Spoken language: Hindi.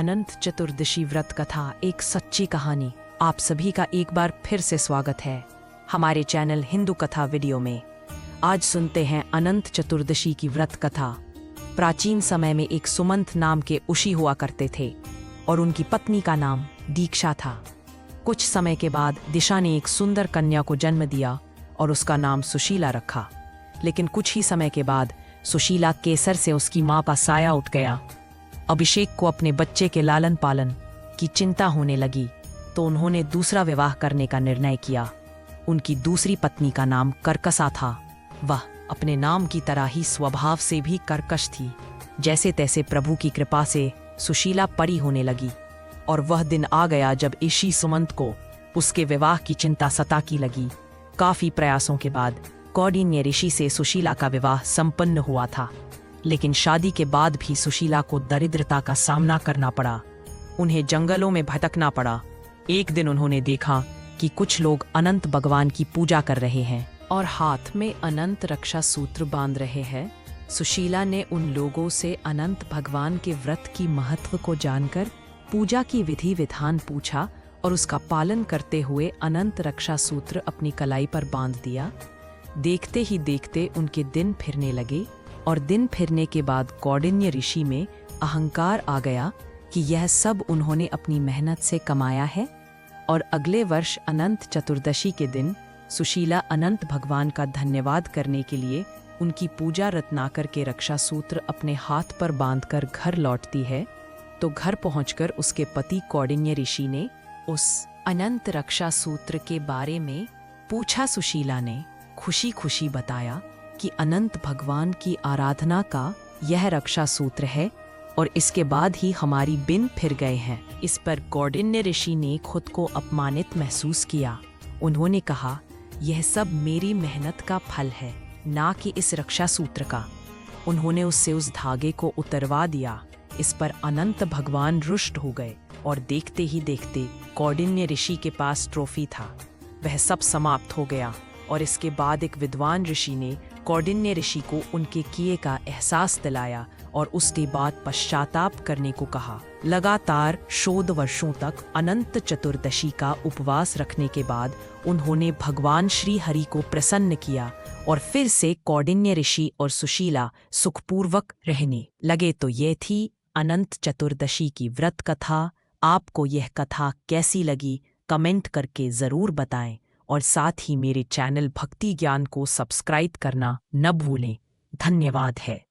अनंत चतुर्दशी व्रत कथा एक सच्ची कहानी। आप सभी का एक बार फिर से स्वागत है हमारे चैनल हिंदू कथा वीडियो में। आज सुनते हैं अनंत चतुर्दशी की व्रत कथा। प्राचीन समय में एक सुमंत नाम के ऋषि हुआ करते थे और उनकी पत्नी का नाम दीक्षा था। कुछ समय के बाद दिशा ने एक सुंदर कन्या को जन्म दिया और उसका नाम सुशीला रखा। लेकिन कुछ ही समय के बाद सुशीला केसर से उसकी मां का साया उठ गया। अभिषेक को अपने बच्चे के लालन पालन की चिंता होने लगी तो उन्होंने दूसरा विवाह करने का निर्णय किया। उनकी दूसरी पत्नी का नाम कर्कसा था। वह अपने नाम की तरह ही स्वभाव से भी कर्कश थी। जैसे तैसे प्रभु की कृपा से सुशीला परी होने लगी और वह दिन आ गया जब ऋषि सुमंत को उसके विवाह की चिंता सताती लगी। काफी प्रयासों के बाद कौंडिन्य ऋषि से सुशीला का विवाह संपन्न हुआ था। लेकिन शादी के बाद भी सुशीला को दरिद्रता का सामना करना पड़ा। उन्हें जंगलों में भटकना पड़ा। एक दिन उन्होंने देखा कि कुछ लोग अनंत भगवान की पूजा कर रहे हैं और हाथ में अनंत रक्षा सूत्र बांध रहे हैं। सुशीला ने उन लोगों से अनंत भगवान के व्रत की महत्व को जानकर पूजा की विधि विधान पूछा और उसका पालन करते हुए अनंत रक्षा सूत्र अपनी कलाई पर बांध दिया। देखते ही देखते उनके दिन फिरने लगे और दिन फिरने के बाद कौंडिन्य ऋषि में अहंकार आ गया कि यह सब उन्होंने अपनी मेहनत से कमाया है। और अगले वर्ष अनंत चतुर्दशी के दिन सुशीला अनंत भगवान का धन्यवाद करने के लिए उनकी पूजा रत्नाकर के रक्षा सूत्र अपने हाथ पर बांधकर घर लौटती है तो घर पहुंचकर उसके पति कौंडिन्य ऋषि ने उस अनंत रक्षा सूत्र के बारे में पूछा। सुशीला ने खुशी खुशी बताया कि अनंत भगवान की आराधना का यह रक्षा सूत्र है और इसके बाद ही हमारी बिन फिर गए हैं। इस पर कौंडिन्य ऋषि ने खुद को अपमानित महसूस किया। उन्होंने कहा, यह सब मेरी मेहनत का फल है, ना कि इस रक्षा सूत्र का। उन्होंने उससे उस धागे को उतरवा दिया। इस पर अनंत भगवान रुष्ट हो गए और देखते ही देखते कौंडिन्य ऋषि के पास ट्रॉफी था, वह सब समाप्त हो गया। और इसके बाद एक विद्वान ऋषि ने कौंडिन्य ऋषि को उनके किए का एहसास दिलाया और उसके बाद पश्चाताप करने को कहा। लगातार 14 वर्षों तक अनंत चतुर्दशी का उपवास रखने के बाद उन्होंने भगवान श्री हरि को प्रसन्न किया और फिर से कौंडिन्य ऋषि और सुशीला सुखपूर्वक रहने लगे। तो ये थी अनंत चतुर्दशी की व्रत कथा। आपको यह कथा कैसी लगी कमेंट करके जरूर बताएं और साथ ही मेरे चैनल भक्ति ज्ञान को सब्सक्राइब करना न भूलें। धन्यवाद है।